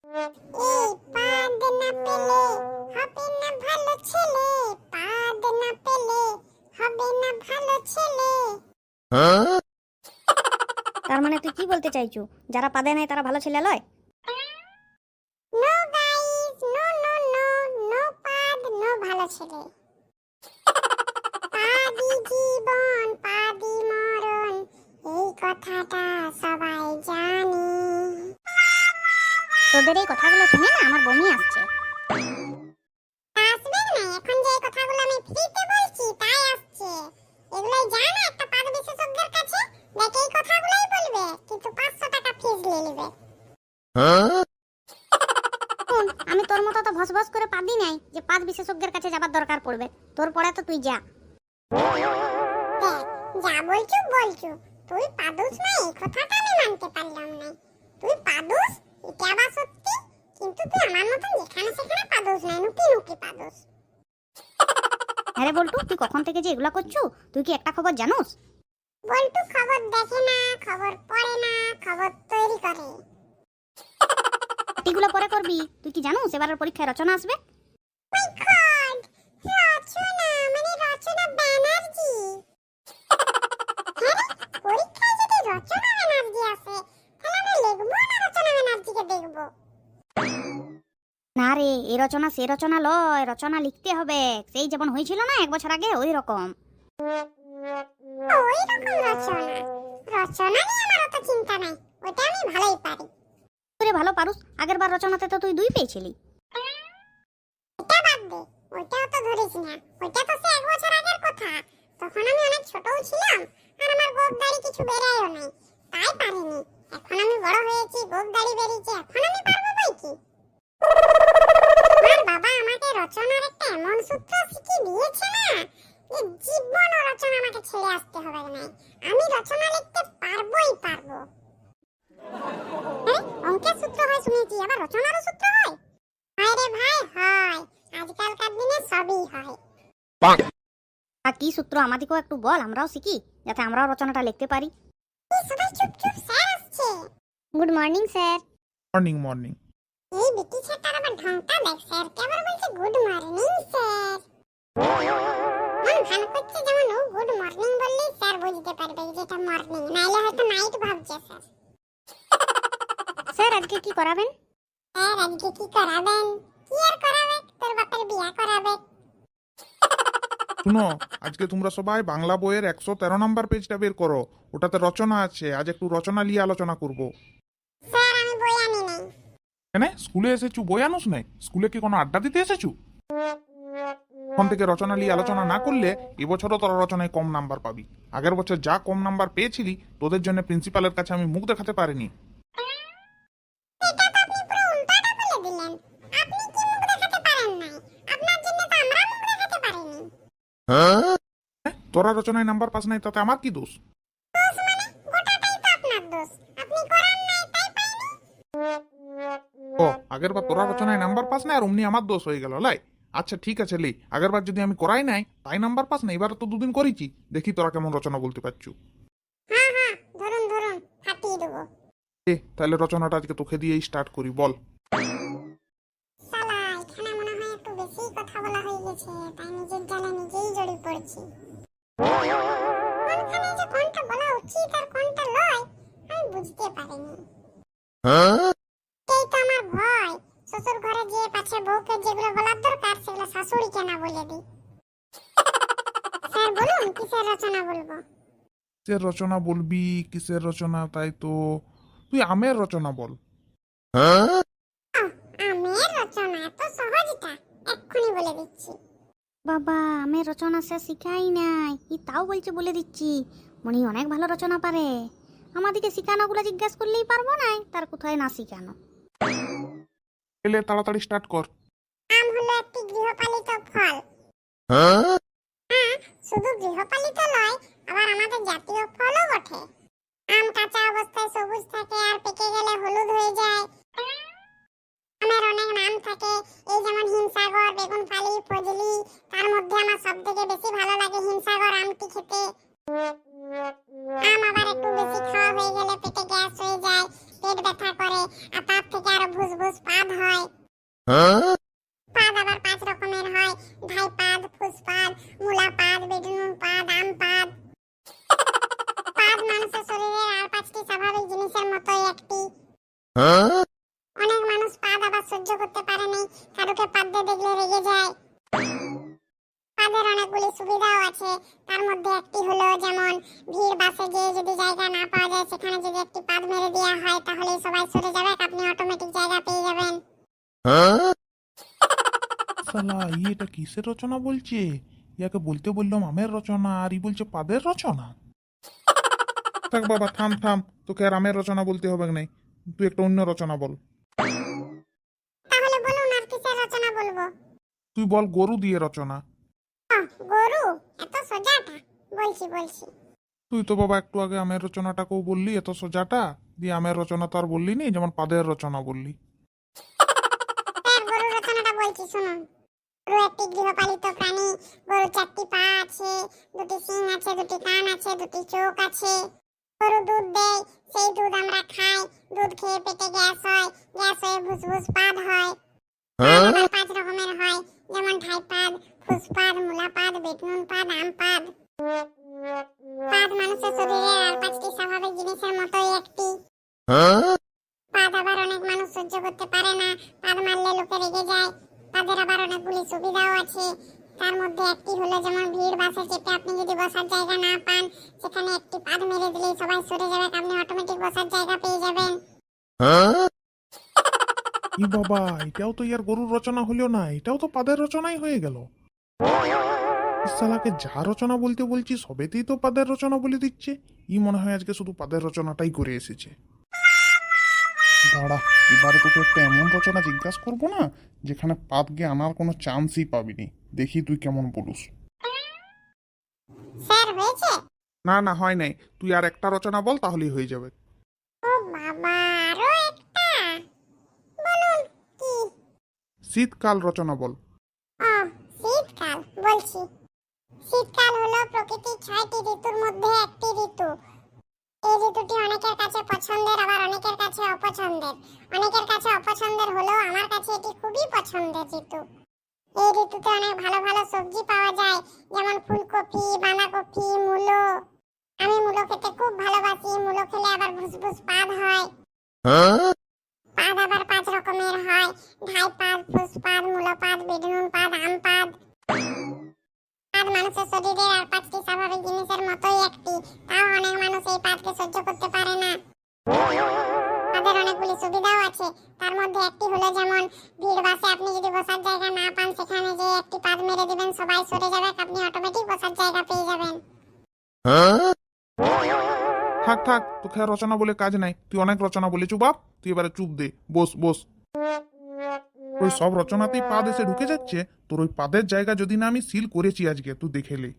এই পাদ না পেলে হবে না ভালো ছেলে, পাদ না পেলে হবে না ভালো ছেলে। তার মানে তুই কি বলতে চাইছু, যারা পাদে নাই তারা ভালো ছেলে লয়? No guys, no no no, no পাদ নো ভালো ছেলে। পাদি জীবন পাদি মরণ, এই কথাটা সবাই জানে। তোদের এই কথাগুলো শুনে না আমার বমি আসছে। আসবে না, এখন যে এই কথাগুলো আমি ফ্রিতে বলছি তাই আসছে। এগুলাই জানা একটা পাদ বিশেষজ্ঞের কাছে, দেখ এই কথাগুলাই বলবে, কিন্তু 500 টাকা ফিস নিয়ে নেবে। আমি তোর মতো তো ভস ভস করে পাদি নাই যে পাদ বিশেষজ্ঞের কাছে যাবার দরকার পড়বে। তোর পরে তো তুই যা। দেখ, যা বলছু বলছু, তুই পাদুস না এই কথাটা আমি মানতে পারলাম না। তুই পাদুস এটা আবার সত্যি, কিন্তু তুই আমার মতন যেখানে সেখানে পাদুস না, নুকি নুকি পাদুস। আরে বলটু, তুই কখন থেকে যে এগুলা করছু, তুই কি একটা খবর জানোস? বল্টু খবর দেখে না, খবর পড়ে না, খবর তৈরি করে। এগুলো পরে করবি। তুই কি জানোস এবারের পরীক্ষায় রচনা আসবে? মাই গড, রচনা মানে রচনা ব্যানার্জি। হ্যাঁ, পরীক্ষায় যদি রচনা ব্যানার্জি আসে, তাহলে আমি লিখবো না রচনা ব্যানার্জিকে দেখবো? না রে, এই রচনা সে রচনা লয়, রচনা লিখতে হবে সেই যেমন হয়েছিল না 1 বছর আগে, ওই রকম। ওই রকম রচনা? রচনা নিয়ে আমার অত চিন্তা নাই, ওটা আমি ভালোই পারি। তুই ভালো পারুস, আগের বার রচনাতে তো তুই 2 পেয়েছিলি। এটা বাদ দে, ওইটা অত ধরিস না, ওইটা তো সে 1 বছর আগের কথা। তখন আমি অনেক ছোটও ছিলাম, আর আমার গোপ দাড়ি কিছু বেরায়ও নাই, তাই পারিনি। এখন আমি বড় হয়েছি, গোপ দাড়ি বেরিয়েছে, এখন আমি পারবো বই কি। আমার বাবা আমাকে রচনার একটা এমন সূত্র শিখিয়ে দিয়েছে না, যে জীবন রচনা আমাকে ছেড়ে আসতে হবে না, আমি রচনা লিখতে পারবোই পারবো। হ্যাঁ, অঙ্কের সূত্র হয় শুনেছি, আবার রচনারও সূত্র হয়? হয় রে ভাই, হয়। আজকালকার দিনে সবই হয়। আর কি সূত্র আমাদেরকেও একটু বল, আমরাও শিখি, যাতে আমরাও রচনাটা লিখতে পারি। সবাই চুপ চুপ, স্যার আসছে। Good morning sir. Morning morning. এই বিটি ছেলেটার আবার ঢংটা দেখ, স্যার কেবল বলছে গুড মর্নিং স্যার। মন ভান করছে যেমন ও গুড মর্নিং বললেই স্যার বুঝতে পারবে যে এটা মর্নিং, নাইলে হয়তো নাইট ভাবছে স্যার। স্যার আজকে কি করাবেন? স্যার আজকে কি করাবেন? কি আর করাবে, তোর বাপের বিয়া করাবে। শুনো, আজকে তোমরা সবাই বাংলা বইয়ের 113 নম্বর পেজটা বের করো, ওটাতে রচনা আছে। আজ একটু রচনা নিয়ে আলোচনা করব। স্যার আমি বই আনি নাই। কেন, স্কুলে এসেছু বই আনুস নাই? স্কুলে কি কোনো আড্ডা দিতে এসেছু? এখন থেকে রচনা নিয়ে আলোচনা না করলে এবছরও তোরা রচনায় কম নাম্বার পাবি। আগের বছর যা কম নাম্বার পেয়েছিলি, তোদের জন্য প্রিন্সিপালের কাছে আমি মুখ দেখাতে পারিনি। এটা তো আপনি পুরো উল্টাটা বলে দিলেন। আপনি কি মুখ দেখাতে পারেন নাই? আপনার জন্য তো আমরা মুখ দেখাতে পারিনি। তোরা রচনায় নাম্বার পাস নাই, তাতে আমার কি দোষ? দোষ মানে গোটাটাই তো আপনার দোষ, আপনি করান নাই তাই পাইনি। ও, আগের বার তোরা রচনায় নাম্বার পাস নাই আর অমনি আমার দোষ হয়ে গেল লাই? আচ্ছা ঠিক আছে লে, আগের বার যদি আমি করাই নাই তাই নাম্বার পাস না, এবার তো 2 দিন করেছি, দেখি তোরা কেমন রচনা বলতে পারছু। হ্যাঁ হ্যাঁ, ধরুন ধরুন, ফাটিয়ে দেবো। তাহলে রচনাটা আজকে তোকে দিয়েই স্টার্ট করি, বল। শালা, এখানে মনে হয় একটু বেশি কথা বলা হয়ে গেছে, তাই নিজের জালে নিজেই জড়িয়ে পড়ছি। কোনখানে যে কোনটা বলা উচিত আর কোনটা লয় আমি বুঝতে পারিনি। এই তো আমার ভয়, শ্বশুর ঘরে যে পাছে বউকে যেগুলো বলার দরকার সেগুলো শাশুড়িকে না বলে দিই। স্যার বলুন কিসের রচনা বলবো? কিসের রচনা বলবি? কিসের রচনা? তাই তো তুই আমের রচনা বল। আমের রচনা এত সহজটা, এক্ষুনি বলে দিচ্ছি। বাবা, আমি রচনা স্যার শিখাই নাই, ই তাও বলছে বলে দিচ্ছি। মনি অনেক ভালো রচনা পারে, আমাদেরকে শিখানোগুলো জিজ্ঞাসা করলেই পারবো না, তার কোথায় না শিখানো। এলে তাড়াতাড়ি স্টার্ট কর। আম হলো একটি গৃহপালিত ফল। হ্যাঁ, শুধু গৃহপালিত নয়, আবার আমাদের জাতীয় ফলও বটে। আম কাঁচা অবস্থায় সবুজ থাকে আর পেকে গেলে হলুদ হয়ে যায়। আমের অনেক নাম থাকে, এই যেমন হিমসাগর, বেগুনফালি, ফজলি। তার মধ্যে আমার সবথেকে বেশি ভালো লাগে হিমসাগর আমটি খেতে। আম আবার একটু বেশি খাওয়া হয়ে গেলে পেটে গ্যাস হয়ে যায়, পেট ব্যথা করে, আর তার থেকে আরো ভুসভুস পাদ পাদ আবার 5 রকমের হয়, ধাই পাদ, ফুসপাদ, মূলা পাদ, বেডনুন পাদ, আম পাদ। পাদ মানুষের শরীরের আর 5টি স্বাভাবিক জিনিসের মতোই একটি। অনেক মানুষ পাদ আবার সহ্য করতে পারে না, কারুকে পাদ্যে দেখলে রেগে যায়। পাদের অনেকগুলি সুবিধাও আছে, তার মধ্যে একটি হলো যেমন ভিড় বাসে গিয়ে যদি জায়গা না পাওয়া যায় সেখানে যদি একটি পাদ মেরে দেওয়া হয় তাহলে সবাই সরে যাবে, আপনি অটোমেটিক জায়গা পেয়ে যাবেন। শালা এটা কিসের রচনা বলছে? ইয়াকে বলতে বললাম আমের রচনা আর ই বলছে পাদের রচনা। থাক বাবা, থাম থাম, তোকে আর আমের রচনা বলতে হবে নাই, তুই একটা অন্য রচনা বল। তাহলে বলুন আর কিসের রচনা বলবো? তুই বল গরু দিয়ে রচনা। গরু? এত সোজাটা? বলছি। তুই তো বাবা একটু আগে আমের রচনাটাকেও বললি এত সোজাটা, দিয়ে আমের রচনা তো আর বললি নি, যেমন পাদের রচনা বললি। গরুর রচনাটা বলছি শুনুন। গরু একটি গৃহপালিত প্রাণী। গরু 4টি পা আছে, 2টি শিং আছে, 2টি কান আছে, 2টি চোখ আছে। গরু দুধ দেয়, সেই দুধ আমরা খাই। দুধ খেয়ে পেটে গ্যাস হয়, গ্যাস হয়ে ভুসভুস পাদ হয়। পাদ আবার 5 রকমের হয়, যেমন ঢাই পাদ, ফুসপাদ, মূলা পাদ, বেটনুন পাদ, আম পাদ। পাদ মানুষের শরীরের আর 5টি স্বাভাবিক জিনিসের মতোই একটি। পাদ আবার অনেক মানুষ সহ্য করতে পারে না, পাদ মারলে লোকে রেগে যায়। পাদের আবার অনেকগুলি সুবিধাও আছে, তার মধ্যে একটি হলো যেমন ভিড় বাসে চেপে আপনি যদি বসার জায়গা না পান সেখানে একটি পাদ মেরে দিলেই সবাই সরে যাবে, আপনি অটোমেটিক বসার জায়গা পেয়ে যাবেন। ই বাবা, এটাও তো ইয়ার গরুর রচনা হলো না, এটাও তো পাদের রচনাই হয়ে গেল। শালাকে যা রচনা বলতে বলছি সবেতেই তো পাদের রচনা বলে দিচ্ছে। ই মনে হয় আজকে শুধু পাদের রচনাটাই করে এসেছে। দাঁড়া, এবারে তোকে একটা এমন রচনা জিজ্ঞাসা করবো না যেখানে পাদকে আনার কোনো চান্সই পাবিনি, দেখি তুই কেমন বলুস। স্যার হয়েছে? না না, হয় নাই, তুই আর একটা রচনা বল তাহলেই হয়ে যাবে। ও বাবা, আরো একটা? বলুন কি? শীতকাল রচনা বল। ও, শীতকাল বলছি। শীতকাল হলো প্রকৃতির 6টি ঋতুর মধ্যে একটি ঋতু। এই ঋতুটি অনেকের কাছে পছন্দের, আবার অনেকের কাছে অপছন্দের। অনেকের কাছে অপছন্দের হলেও আমার কাছে এটি খুবই পছন্দের ঋতু। এই ঋতুতে অনেক ভালো ভালো সবজি পাওয়া যায়, যেমন ফুলকপি, বাঁধাকপি, মূলো। আমি মূলো খেতে খুব ভালোবাসি, মূলো খেলে আবার ভুসভুস পাদ হয়। পাদ আবার 5 রকমের হয়, ঢাই পাদ, ফুসপাদ, মূলা পাদ, বেডনুন পাদ, আম পাদ। পাদ মানুষের শরীরের আর 5টি স্বাভাবিক জিনিসের মতোই একটি, তাও অনেক মানুষ এই পাদকে সহ্য করতে পারে না। পাদের অনেকগুলি সুবিধাও আছে, তার মধ্যে একটি হলো যেমন ভিড় বাসে আপনি যদি বসার জায়গা না পান সেখানে যে একটি পাদ মেরে দিবেন সবাই সরে যাবে, আপনি অটোমেটিক বসার জায়গা পেয়ে যাবেন। থাক থাক, তোকে আর রচনা বলে কাজ নাই, তুই অনেক রচনা বলেছু বাপ, তুই এবারে চুপ দে, বস বস। ওই সব রচনাতেই পাদ এসে ঢুকে যাচ্ছে, তোর ওই পাদের জায়গা যদি না আমি সিল করেছি আজকে, তুই দেখে লে।